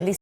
Good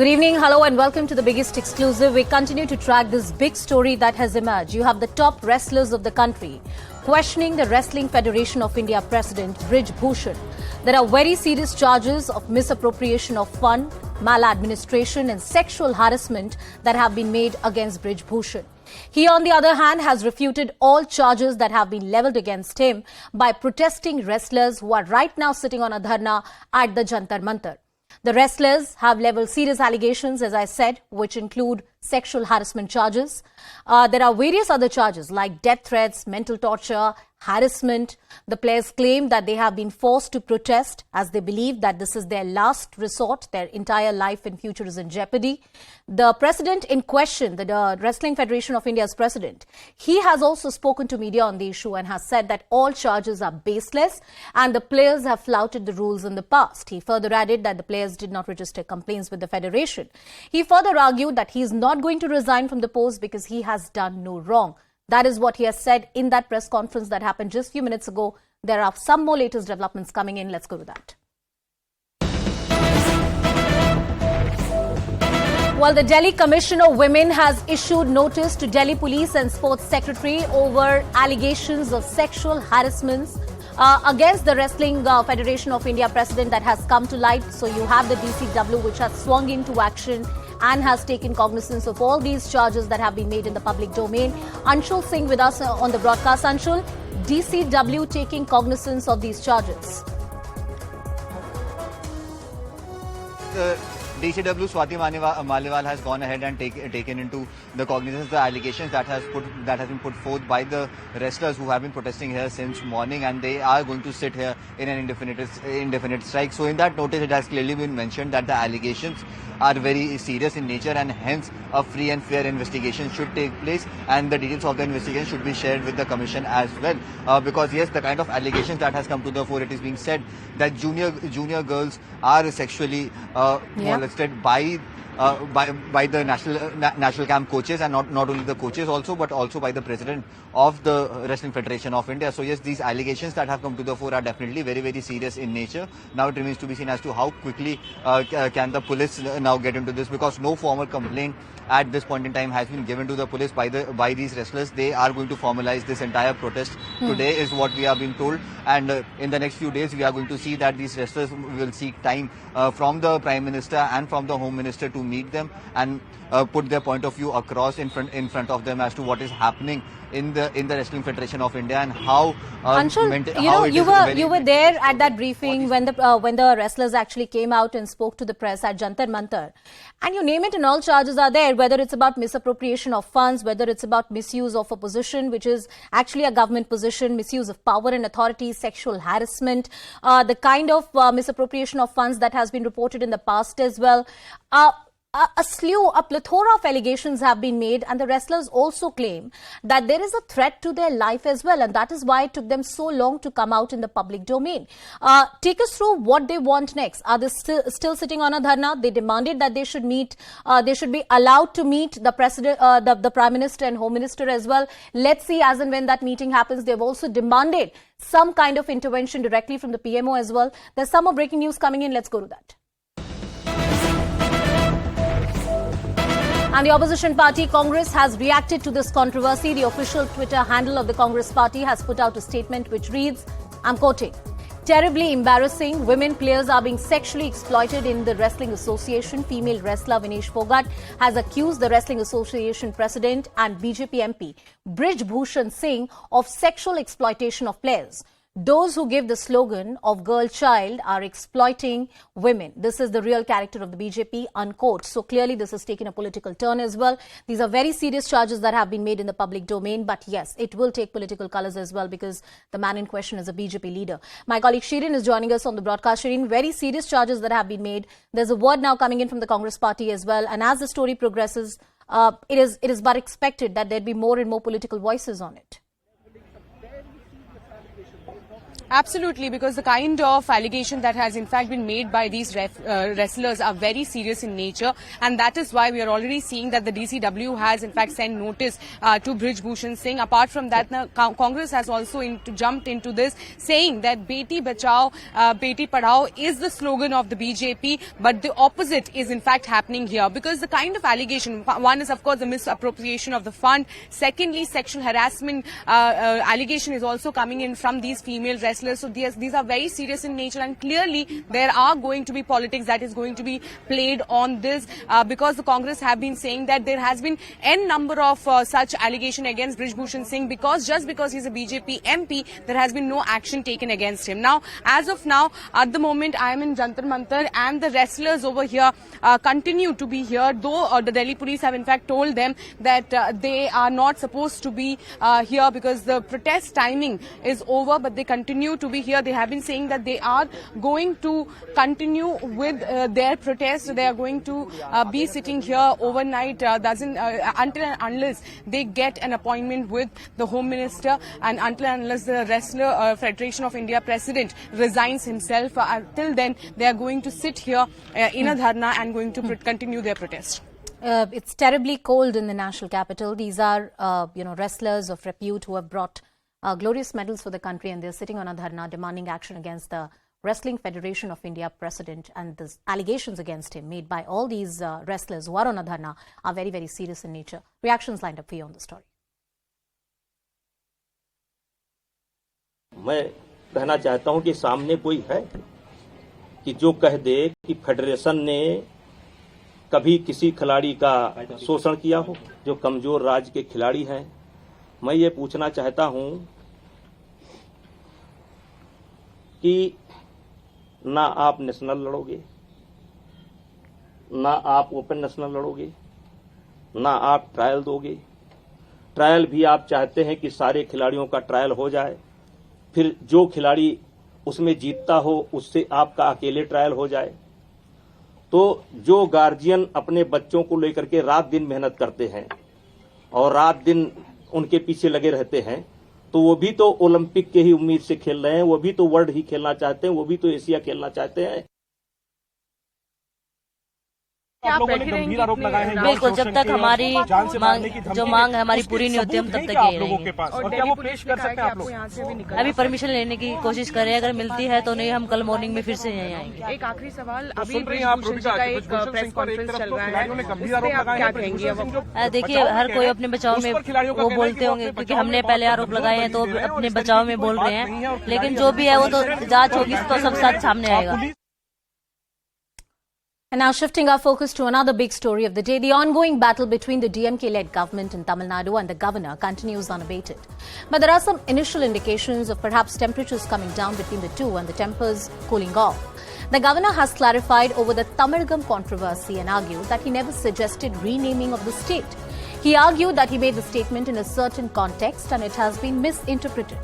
evening, hello and welcome to the biggest exclusive. We continue to track this big story that has emerged. You have the top wrestlers of the country questioning the Wrestling Federation of India President Brij Bhushan. There are very serious charges of misappropriation of fund, maladministration and sexual harassment that have been made against Brij Bhushan. He, on the other hand, has refuted all charges that have been levelled against him by protesting wrestlers who are right now sitting on a dharna at the Jantar Mantar. The wrestlers have levelled serious allegations, as I said, which include sexual harassment charges. There are various other charges like death threats, mental torture, harassment. The players claim that they have been forced to protest as they believe that this is their last resort. Their entire life and future is in jeopardy. The president in question, the Wrestling Federation of India's president, he has also spoken to media on the issue and has said that all charges are baseless and the players have flouted the rules in the past. He further added that the players did not register complaints with the federation. He further argued that he is not going to resign from the post because he has done no wrong. That is what he has said in that press conference that happened just a few minutes ago. There are some more latest developments coming in. Let's go to that. Well, the Delhi Commissioner of Women has issued notice to Delhi Police and Sports Secretary over allegations of sexual harassments against the Wrestling Federation of India president that has come to light. So you have the DCW which has swung into action and has taken cognizance of all these charges that have been made in the public domain. Anshul Singh with us on the broadcast. Anshul, DCW taking cognizance of these charges. DCW Swati Maliwal has gone ahead and taken into the cognizance the allegations that has been put forth by the wrestlers who have been protesting here since morning, and they are going to sit here in an indefinite strike. So in that notice, it has clearly been mentioned that the allegations are very serious in nature and hence a free and fair investigation should take place, and the details of the investigation should be shared with the commission as well. Because yes, the kind of allegations that has come to the fore, it is being said that junior girls are sexually molested by the national camp coaches, and not only the coaches but also by the president of the Wrestling Federation of India. So yes, these allegations that have come to the fore are definitely very, very serious in nature. Now it remains to be seen as to how quickly can the police now get into this, because no formal complaint at this point in time has been given to the police by these wrestlers. They are going to formalize this entire protest today is what we are being told, and in the next few days we are going to see that these wrestlers will seek time from the Prime Minister and from the Home Minister to meet them and put their point of view across in front of them as to what is happening in the Wrestling Federation of India and how. Anshul, you were there at that briefing when the wrestlers actually came out and spoke to the press at Jantar Mantar, and you name it and all charges are there, whether it's about misappropriation of funds, whether it's about misuse of a position which is actually a government position, misuse of power and authority, sexual harassment, the kind of misappropriation of funds that has been reported in the past as well. A plethora of allegations have been made, and the wrestlers also claim that there is a threat to their life as well, and that is why it took them so long to come out in the public domain. Take us through what they want next. Are they still sitting on a dharna? They demanded that they should meet, they should be allowed to meet the president, the Prime Minister and Home Minister as well. Let's see as and when that meeting happens. They've also demanded some kind of intervention directly from the PMO as well. There's some more breaking news coming in. Let's go to that. And the opposition party Congress has reacted to this controversy. The official Twitter handle of the Congress party has put out a statement which reads, I'm quoting, "Terribly embarrassing. Women players are being sexually exploited in the Wrestling Association." Female wrestler Vinesh Phogat has accused the Wrestling Association president and BJP MP Brij Bhushan Singh of sexual exploitation of players. Those who give the slogan of girl child are exploiting women. This is the real character of the BJP, unquote. So clearly this has taken a political turn as well. These are very serious charges that have been made in the public domain. But yes, it will take political colors as well because the man in question is a BJP leader. My colleague Shirin is joining us on the broadcast. Shirin, very serious charges that have been made. There's a word now coming in from the Congress party as well. And as the story progresses, it is but expected that there'd be more and more political voices on it. Absolutely, because the kind of allegation that has in fact been made by these wrestlers are very serious in nature, and that is why we are already seeing that the DCW has in fact sent notice to Brij Bhushan Singh. Apart from that, Congress has also jumped into this, saying that Beti Bachao, Beti Padhao is the slogan of the BJP, but the opposite is in fact happening here, because the kind of allegation, one is of course the misappropriation of the fund, secondly sexual harassment allegation is also coming in from these female wrestlers. So these are very serious in nature, and clearly there are going to be politics that is going to be played on this, because the Congress have been saying that there has been n number of such allegation against Brij Bhushan Singh, because just because he's a BJP MP, there has been no action taken against him. Now, as of now, at the moment, I am in Jantar Mantar, and the wrestlers over here continue to be here, though the Delhi police have in fact told them that they are not supposed to be here because the protest timing is over, but they continue to be here. They have been saying that they are going to continue with their protest. They are going to be sitting here overnight, until and unless they get an appointment with the Home Minister, and until and unless the Wrestler Federation of India President resigns himself. Till then, they are going to sit here in a dharna and going to continue their protest. It's terribly cold in the national capital. These are, wrestlers of repute who have brought glorious medals for the country, and they're sitting on a dharna demanding action against the Wrestling Federation of India president, and the allegations against him made by all these wrestlers who are on a dharna are very, very serious in nature. Reactions lined up for you on the story. मैं कहना चाहता हूं कि सामने कोई है कि जो कह दे कि फेडरेशन ने कभी किसी खिलाड़ी का शोषण किया हो, जो कमजोर राज्य के खिलाड़ी हैं। मैं ये पूछना चाहता हूं कि ना आप नेशनल लड़ोगे, ना आप ओपन नेशनल लड़ोगे, ना आप ट्रायल दोगे। ट्रायल भी आप चाहते हैं कि सारे खिलाड़ियों का ट्रायल हो जाए, फिर जो खिलाड़ी उसमें जीतता हो उससे आपका अकेले ट्रायल हो जाए। तो जो गार्जियन अपने बच्चों को लेकर के रात दिन मेहनत करते हैं और रात दिन उनके पीछे लगे रहते हैं, तो वो भी तो ओलंपिक के ही उम्मीद से खेल रहे हैं, वो भी तो वर्ल्ड ही खेलना चाहते हैं, वो भी तो एशिया खेलना चाहते हैं। बिल्कुल, जब तक हमारी मांग है हमारी पूरी नहीं होती, हम तब तक यही रहेंगे। अभी परमिशन लेने की कोशिश कर रहे हैं, अगर मिलती है तो नहीं, हम कल मॉर्निंग में फिर से यहीं आएंगे। एक आखिरी सवाल, अभी ब्रिज का एक प्रेस कॉन्फ्रेंस चल रहा है, उस पे आप क्या कहेंगे? देखिए, हर कोई अपने बचाव में वो बोलते होंगे, क्योंकि हमने पहले आरोप लगाए हैं तो अपने बचाव में बोल रहे हैं, लेकिन जो भी है वो तो जांच होगी तो सब साथ सामने आएगा। And now shifting our focus to another big story of the day, the ongoing battle between the DMK-led government in Tamil Nadu and the governor continues unabated. But there are some initial indications of perhaps temperatures coming down between the two and the tempers cooling off. The governor has clarified over the Tamizhagam controversy and argued that he never suggested renaming of the state. He argued that he made the statement in a certain context and it has been misinterpreted.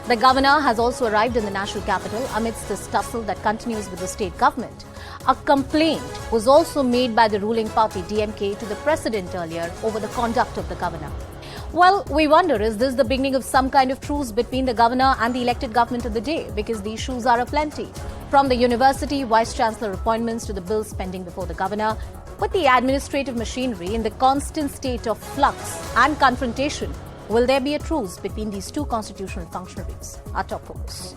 The governor has also arrived in the national capital amidst this tussle that continues with the state government. A complaint was also made by the ruling party DMK to the president earlier over the conduct of the governor. Well, we wonder, is this the beginning of some kind of truce between the governor and the elected government of the day? Because the issues are aplenty. From the university vice-chancellor appointments to the bills pending before the governor, with the administrative machinery in the constant state of flux and confrontation, will there be a truce between these two constitutional functionaries? Our top focus.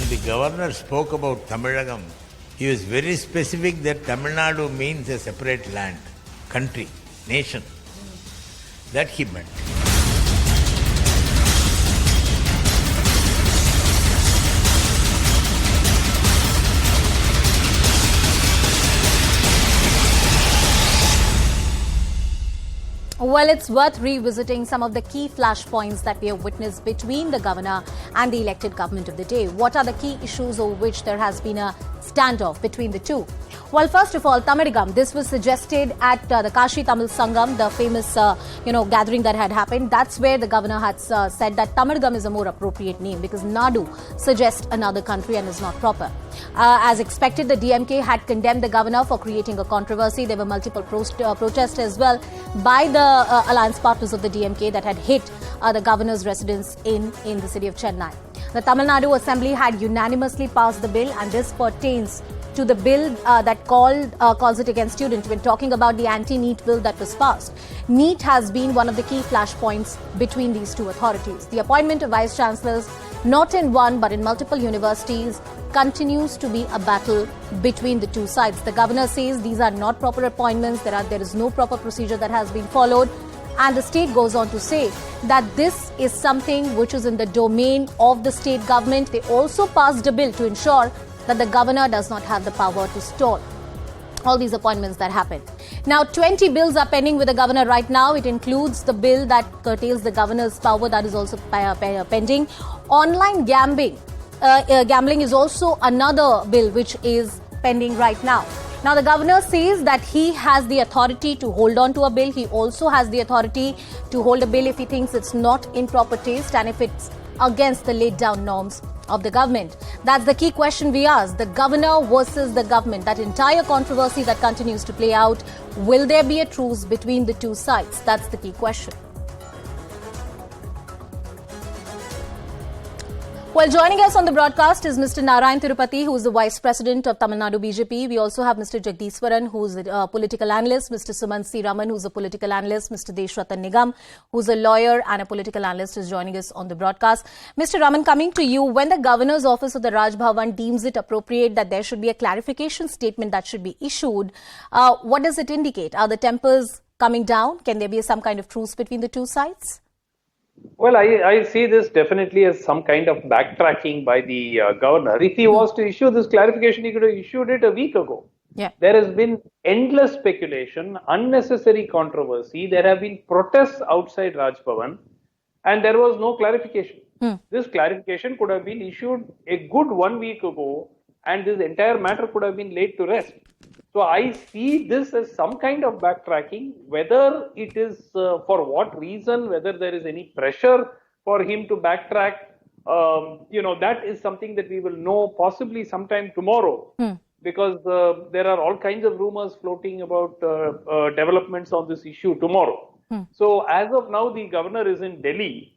The governor spoke about Tamizhagam. He was very specific that Tamil Nadu means a separate land, country, nation. That he meant. Well, it's worth revisiting some of the key flashpoints that we have witnessed between the governor and the elected government of the day. What are the key issues over which there has been a standoff between the two? Well, first of all, Tamizhagam. This was suggested at the Kashi Tamil Sangam, the famous, gathering that had happened. That's where the governor had said that Tamizhagam is a more appropriate name because Nadu suggests another country and is not proper. As expected, the DMK had condemned the governor for creating a controversy. There were multiple protests as well by the alliance partners of the DMK that had hit the governor's residence in the city of Chennai. The Tamil Nadu Assembly had unanimously passed the bill, and this pertains to the bill that calls it against students when talking about the anti-NEET bill that was passed. NEET has been one of the key flashpoints between these two authorities. The appointment of vice chancellors, not in one but in multiple universities, continues to be a battle between the two sides. The governor says these are not proper appointments, there is no proper procedure that has been followed. And the state goes on to say that this is something which is in the domain of the state government. They also passed a bill to ensure that the governor does not have the power to stall all these appointments that happen. Now, 20 bills are pending with the governor right now. It includes the bill that curtails the governor's power that is also pending. Online gambling is also another bill which is pending right now. Now, the governor says that he has the authority to hold on to a bill. He also has the authority to hold a bill if he thinks it's not in proper taste and if it's against the laid down norms of the government. That's the key question we ask. The governor versus the government. That entire controversy that continues to play out. Will there be a truce between the two sides? That's the key question. Well, joining us on the broadcast is Mr. Narayan Tirupati, who is the Vice President of Tamil Nadu BJP. We also have Mr. Jagdishwaran, who is a political analyst, Mr. Sumant C. Raman, who is a political analyst, Mr. Deshratan Nigam, who is a lawyer and a political analyst, is joining us on the broadcast. Mr. Raman, coming to you, when the Governor's Office of the Raj Bhavan deems it appropriate that there should be a clarification statement that should be issued, what does it indicate? Are the tempers coming down? Can there be some kind of truce between the two sides? Well, I see this definitely as some kind of backtracking by the governor. If he was to issue this clarification, he could have issued it a week ago. Yeah. There has been endless speculation, unnecessary controversy. There have been protests outside Raj Bhavan, and there was no clarification. This clarification could have been issued a good 1 week ago, and this entire matter could have been laid to rest. So I see this as some kind of backtracking, whether it is for what reason, whether there is any pressure for him to backtrack, that is something that we will know possibly sometime tomorrow, because there are all kinds of rumors floating about developments on this issue tomorrow. So as of now, the governor is in Delhi.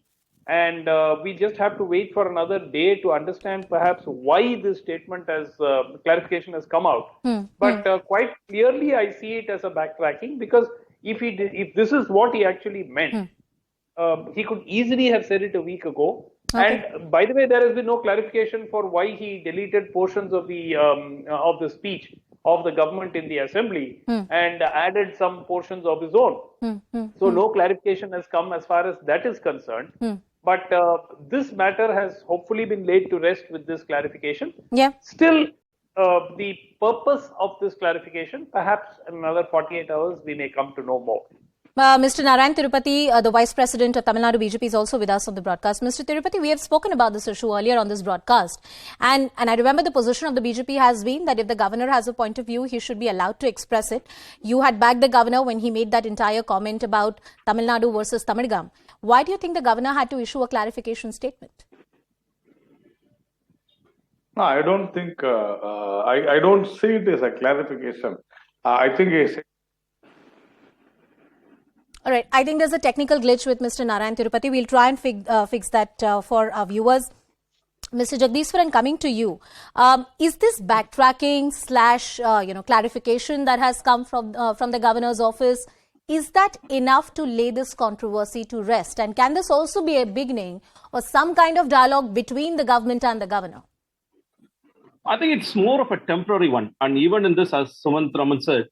And we just have to wait for another day to understand perhaps why this statement as clarification has come out. But quite clearly, I see it as a backtracking, because if this is what he actually meant, he could easily have said it a week ago. Okay. And by the way, there has been no clarification for why he deleted portions of the speech of the government in the assembly and added some portions of his own. So no clarification has come as far as that is concerned. But this matter has hopefully been laid to rest with this clarification. Yeah. Still, the purpose of this clarification, perhaps in another 48 hours, we may come to know more. Mr. Narayan Tirupati, the Vice President of Tamil Nadu BJP, is also with us on the broadcast. Mr. Tirupati, we have spoken about this issue earlier on this broadcast. And I remember the position of the BJP has been that if the governor has a point of view, he should be allowed to express it. You had backed the governor when he made that entire comment about Tamil Nadu versus Tamizhagam. Why do you think the governor had to issue a clarification statement? No, I don't think, I don't see it as a clarification. I think it's... All right. I think there's a technical glitch with Mr. Narayan Tirupati. We'll try and fix that for our viewers. Mr. Jagdishwaran, coming to you. Is this backtracking / clarification that has come from the governor's office, is that enough to lay this controversy to rest? And can this also be a beginning or some kind of dialogue between the government and the governor? I think it's more of a temporary one. And even in this, as Sumant Raman said,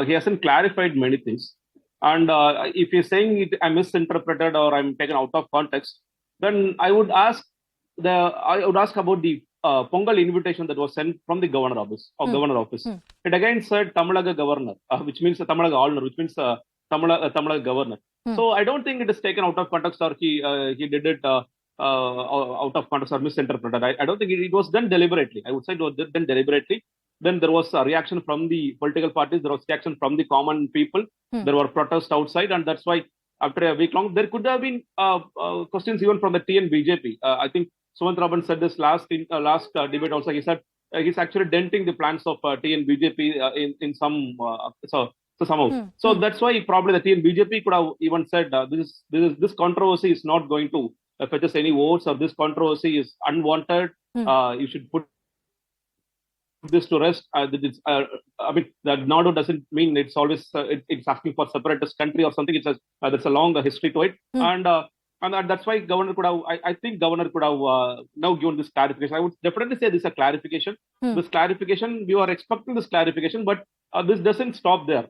he hasn't clarified many things. And if he's saying it, I misinterpreted or I'm taken out of context, then I would ask about the Pongal invitation that was sent from the governor office. Governor office. It again said Tamizhagam governor, which means the Tamizhagam Alner, which means Tamil governor. So I don't think it is taken out of context or he did it out of context or misinterpreted. I don't think it was done deliberately. I would say it was done deliberately. Then there was a reaction from the political parties. There was reaction from the common people. There were protests outside, and that's why after a week long, there could have been questions even from the TN BJP. I think Sumantraban said this last debate also. He said he's actually denting the plans of TN BJP in some somehow. So that's why probably the TN BJP could have even said this controversy is not going to fetch us any votes, or this controversy is unwanted. You should put this to rest. I mean, that Nadu doesn't mean it's always it's asking for separatist country or something. There's a long history to it, and that's why governor could have. I think governor could have now given this clarification. I would definitely say this is a clarification. This clarification, we were expecting this clarification, but this doesn't stop there.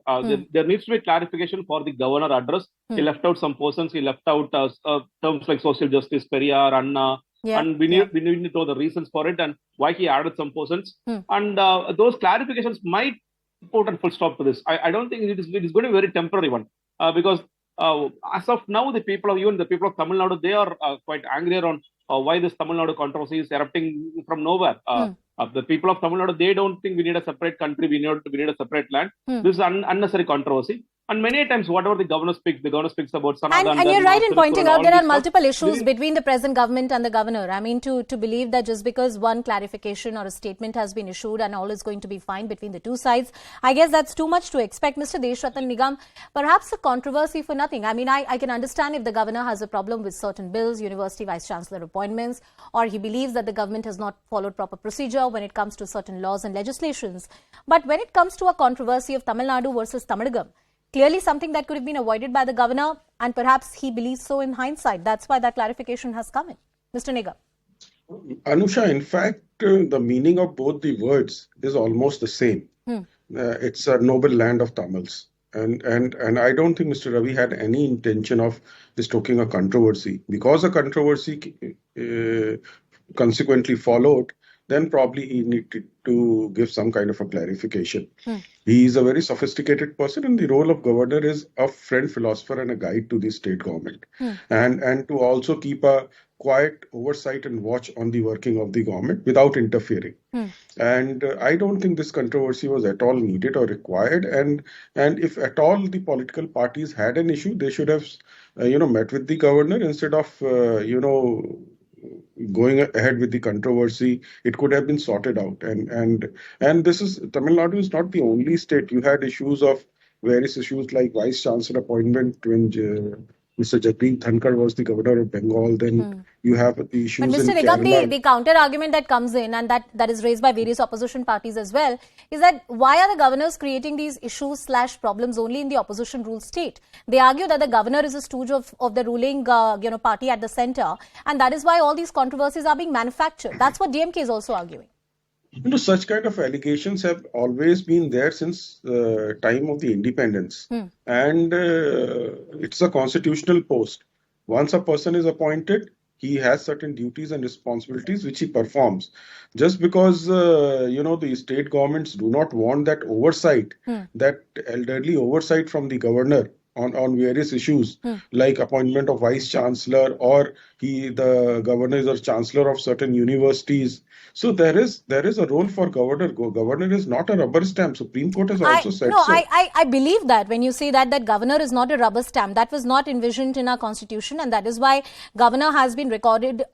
There needs to be clarification for the governor address. He left out some portions. He left out terms like social justice, Periyar, Anna. And we need to know the reasons for it and why he added some portions. And those clarifications might put a full stop to this. I don't think it is going to be a very temporary one because as of now, even the people of Tamil Nadu, they are quite angry on why this Tamil Nadu controversy is erupting from nowhere. The people of Tamil Nadu, they don't think we need a separate country, we need a separate land. This is unnecessary controversy. And many times, whatever the governor speaks about Sanathan. And you're right in pointing out there are multiple issues between the present government and the governor. I mean, to believe that just because one clarification or a statement has been issued and all is going to be fine between the two sides, I guess that's too much to expect. Mr. Deshratan Nigam, perhaps a controversy for nothing. I mean, I can understand if the governor has a problem with certain bills, university vice-chancellor appointments, or he believes that the government has not followed proper procedure when it comes to certain laws and legislations. But when it comes to a controversy of Tamil Nadu versus Tamizhagam, clearly something that could have been avoided by the governor, and perhaps he believes so in hindsight. That's why that clarification has come in. Mr. Nigam. Anusha, in fact, the meaning of both the words is almost the same. It's a noble land of Tamils. And I don't think Mr. Ravi had any intention of stoking a controversy. Because a controversy consequently followed, then probably he needed to give some kind of a clarification. He is a very sophisticated person, and the role of governor is a friend, philosopher, and a guide to the state government. And to also keep a quiet oversight and watch on the working of the government without interfering. And I don't think this controversy was at all needed or required. And if at all the political parties had an issue, they should have, met with the governor instead of, going ahead with the controversy. It could have been sorted out. And this is, Tamil Nadu is not the only state. You had various issues like vice chancellor appointment when Mr. Jagdeep Dhankar was the governor of Bengal. Then you have the issues in Mr. Nigam, the counter argument that comes in and that is raised by various opposition parties as well is that why are the governors creating these issues / problems only in the opposition ruled state? They argue that the governor is a stooge of the ruling party at the center, and that is why all these controversies are being manufactured. That's what DMK is also arguing. Such kind of allegations have always been there since the time of the independence. And it's a constitutional post. Once a person is appointed, he has certain duties and responsibilities which he performs. Just because, the state governments do not want that oversight, that elderly oversight from the governor on various issues, like appointment of vice chancellor, or the governor is a chancellor of certain universities. So there is a role for governor. Governor is not a rubber stamp. Supreme Court has also said so. I believe that when you say that governor is not a rubber stamp, that was not envisioned in our constitution, and that is why governor has been accorded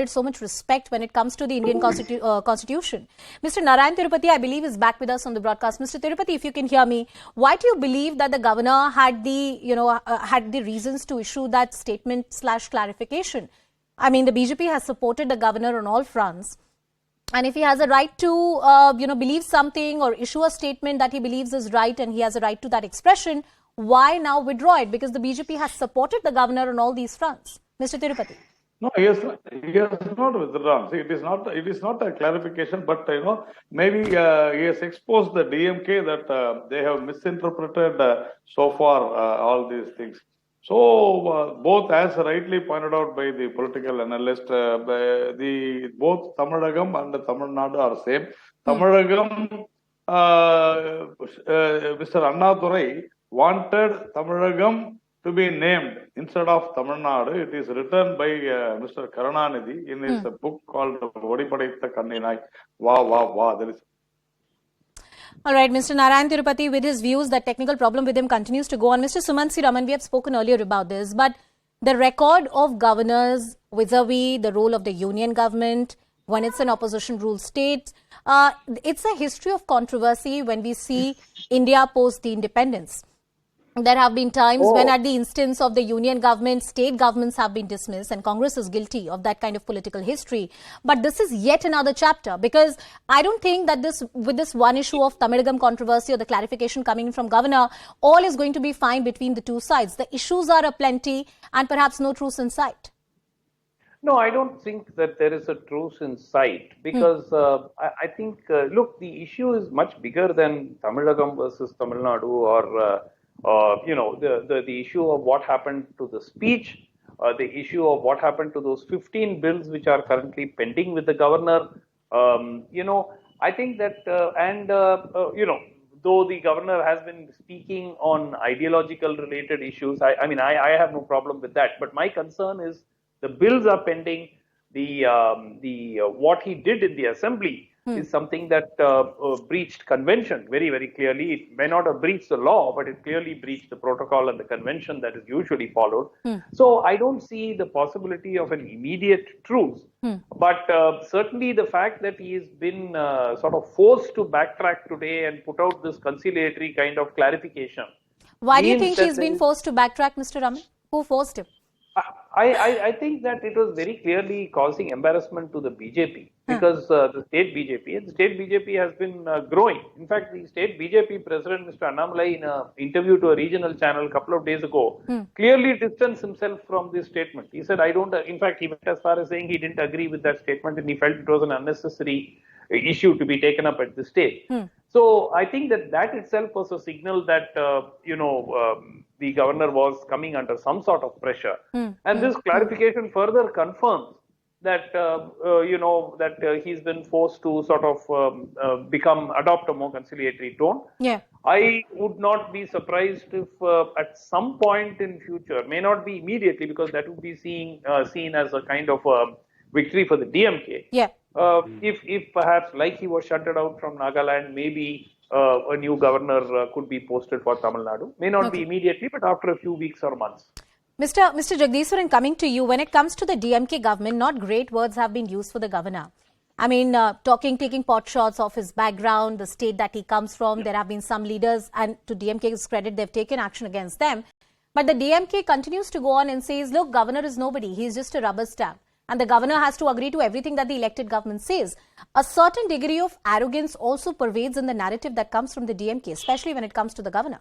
so much respect when it comes to the Indian constitution. Mr. Narayan Tirupati, I believe, is back with us on the broadcast. Mr. Tirupati, if you can hear me, why do you believe that the governor had the reasons to issue that statement / clarification? I mean, the BJP has supported the governor on all fronts. And if he has a right to, believe something or issue a statement that he believes is right and he has a right to that expression, why now withdraw it? Because the BJP has supported the governor on all these fronts. Mr. Tirupati. No, he has not withdrawn. See, it is not a clarification, but maybe he has exposed the DMK that they have misinterpreted so far all these things. So both, as rightly pointed out by the political analyst, both Tamizhagam and Tamil Nadu are same. Tamizhagam, Mr. Annadurai wanted Tamizhagam to be named instead of Tamil Nadu. It is written by Mr. Karunanidhi in his book called Odipadaitha Kanninai. Wow, wow, wow. There is. All right, Mr. Narayan Tirupati, with his views, that technical problem with him continues to go on. Mr. Sumant C. Raman, we have spoken earlier about this, but the record of governors vis-a-vis the role of the union government when it's an opposition rule state, it's a history of controversy when we see India post the independence. There have been times when at the instance of the union government, state governments have been dismissed and Congress is guilty of that kind of political history. But this is yet another chapter, because I don't think that with this one issue of Tamizhagam controversy or the clarification coming in from governor, all is going to be fine between the two sides. The issues are aplenty and perhaps no truce in sight. No, I don't think that there is a truce in sight, because I think, look, the issue is much bigger than Tamizhagam versus Tamil Nadu, or the issue of what happened to the speech, the issue of what happened to those 15 bills which are currently pending with the governor. I think that, though the governor has been speaking on ideological related issues, I have no problem with that. But my concern is the bills are pending. What he did in the assembly is something that breached convention very, very clearly. It may not have breached the law, but it clearly breached the protocol and the convention that is usually followed. So I don't see the possibility of an immediate truce. But certainly the fact that he has been sort of forced to backtrack today and put out this conciliatory kind of clarification. Why do you think he's been forced to backtrack, Mr. Raman? Who forced him? I think that it was very clearly causing embarrassment to the BJP, because the state BJP has been growing. In fact, the state BJP president, Mr. Annamalai, in an interview to a regional channel a couple of days ago, clearly distanced himself from this statement. He said, in fact, he went as far as saying he didn't agree with that statement and he felt it was an unnecessary issue to be taken up at this stage. So I think that itself was a signal that, the governor was coming under some sort of pressure. And this clarification further confirms that, he's been forced to sort of adopt a more conciliatory tone. Yeah. I would not be surprised if at some point in future, may not be immediately, because that would be seen as a kind of victory for the DMK. Yeah. If perhaps, like he was shunted out from Nagaland, maybe a new governor could be posted for Tamil Nadu. May not be immediately, but after a few weeks or months. Mr. Jagdishwaran, coming to you, when it comes to the DMK government, not great words have been used for the governor. I mean, taking pot shots of his background, the state that he comes from. There have been some leaders, and to DMK's credit, they've taken action against them. But the DMK continues to go on and says, look, governor is nobody. He's just a rubber stamp. And the governor has to agree to everything that the elected government says. A certain degree of arrogance also pervades in the narrative that comes from the DMK, especially when it comes to the governor.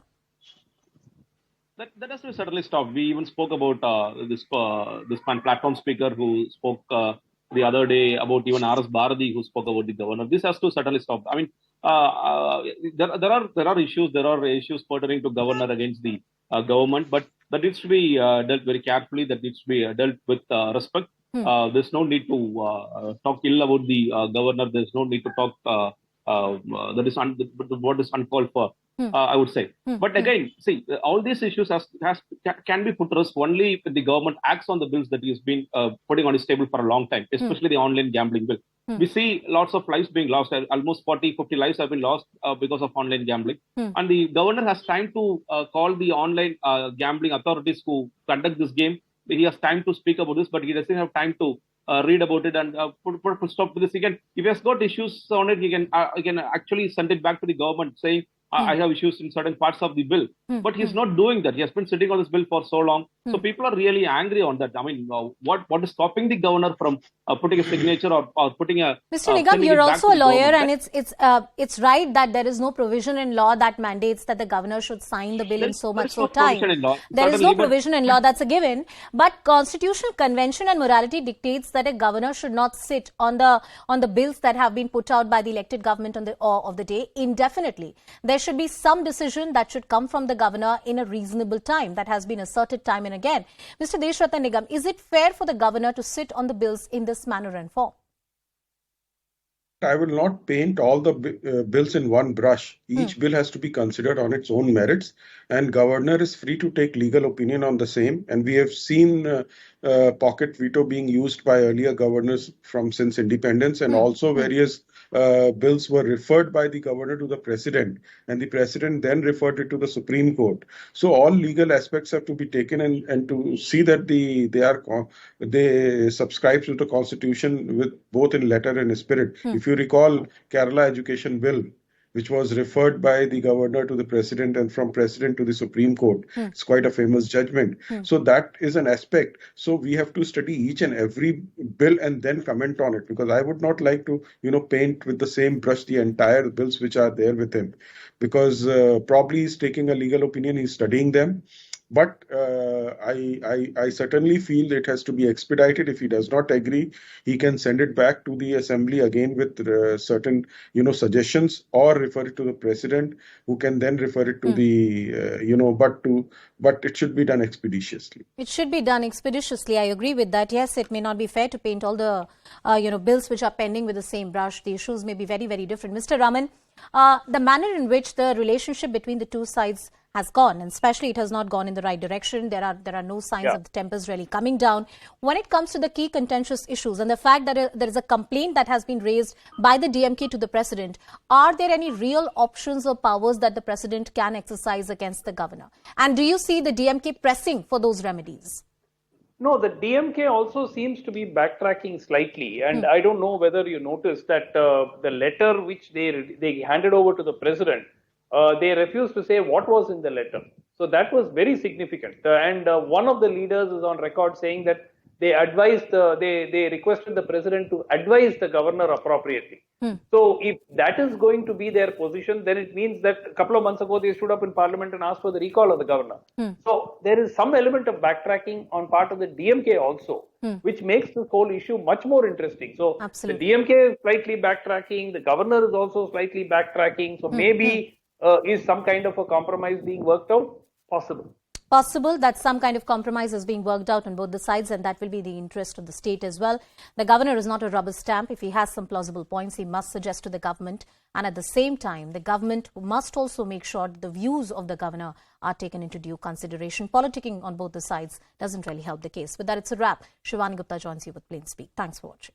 That has to be certainly stopped. We even spoke about this platform speaker who spoke the other day about even R.S. Bharati, who spoke about the governor. This has to certainly stop. I mean, there are issues pertaining to governor against the government, but that needs to be dealt very carefully. That needs to be dealt with respect. There's no need to talk ill about the governor. There's no need to talk what is uncalled for, I would say. But again, see, all these issues can be put to rest only if the government acts on the bills that he's been putting on his table for a long time, especially the online gambling bill. We see lots of lives being lost. Almost 40, 50 lives have been lost because of online gambling. And the governor has time to call the online gambling authorities who conduct this game. He has time to speak about this, but he doesn't have time to read about it and put a stop to this. If he has got issues on it, he can actually send it back to the government saying, I have issues in certain parts of the bill. But he's not doing that. He has been sitting on this bill for so long. So people are really angry on that. I mean, what is stopping the governor from putting a signature or putting a... Mr. Nigam, you're also a lawyer, and it's right that there is no provision in law that mandates that the governor should sign the bill in so much time. There is no provision in law, that's a given. But constitutional convention and morality dictates that a governor should not sit on the bills that have been put out by the elected government of the day indefinitely. There should be some decision that should come from the governor in a reasonable time that has been asserted time and again. Mr. Deshratna Nigam, is it fair for the governor to sit on the bills in this manner and form? I will not paint all the bills in one brush. Each bill has to be considered on its own merits, and governor is free to take legal opinion on the same. And we have seen pocket veto being used by earlier governors since independence, and also various bills were referred by the governor to the president, and the president then referred it to the Supreme Court. So all legal aspects have to be taken, and to see that they subscribe to the constitution with both in letter and spirit. If you recall Kerala Education Bill, which was referred by the governor to the president and from president to the Supreme Court. It's quite a famous judgment. So that is an aspect. So we have to study each and every bill and then comment on it, because I would not like to, paint with the same brush the entire bills which are there with him, because probably he's taking a legal opinion, he's studying them. But I certainly feel it has to be expedited. If he does not agree, he can send it back to the assembly again with certain, suggestions, or refer it to the president, who can then refer it to the, but it should be done expeditiously. It should be done expeditiously. I agree with that. Yes, it may not be fair to paint all the, bills which are pending with the same brush. The issues may be very, very different. Mr. Raman, the manner in which the relationship between the two sides has gone, and especially it has not gone in the right direction. There are no signs of the tempers really coming down. When it comes to the key contentious issues and the fact that there is a complaint that has been raised by the DMK to the president, are there any real options or powers that the president can exercise against the governor? And do you see the DMK pressing for those remedies? No, the DMK also seems to be backtracking slightly, and I don't know whether you noticed that the letter which they handed over to the president, they refused to say what was in the letter. So that was very significant. And one of the leaders is on record saying that they requested the president to advise the governor appropriately. So if that is going to be their position, then it means that a couple of months ago they stood up in parliament and asked for the recall of the governor. So there is some element of backtracking on part of the DMK also, which makes this whole issue much more interesting. So the DMK is slightly backtracking, the governor is also slightly backtracking. So maybe is some kind of a compromise being worked out? Possible that some kind of compromise is being worked out on both the sides, and that will be the interest of the state as well. The governor is not a rubber stamp. If he has some plausible points, he must suggest to the government. And at the same time, the government must also make sure that the views of the governor are taken into due consideration. Politicking on both the sides doesn't really help the case. With that, it's a wrap. Shivani Gupta joins you with Plain Speak. Thanks for watching.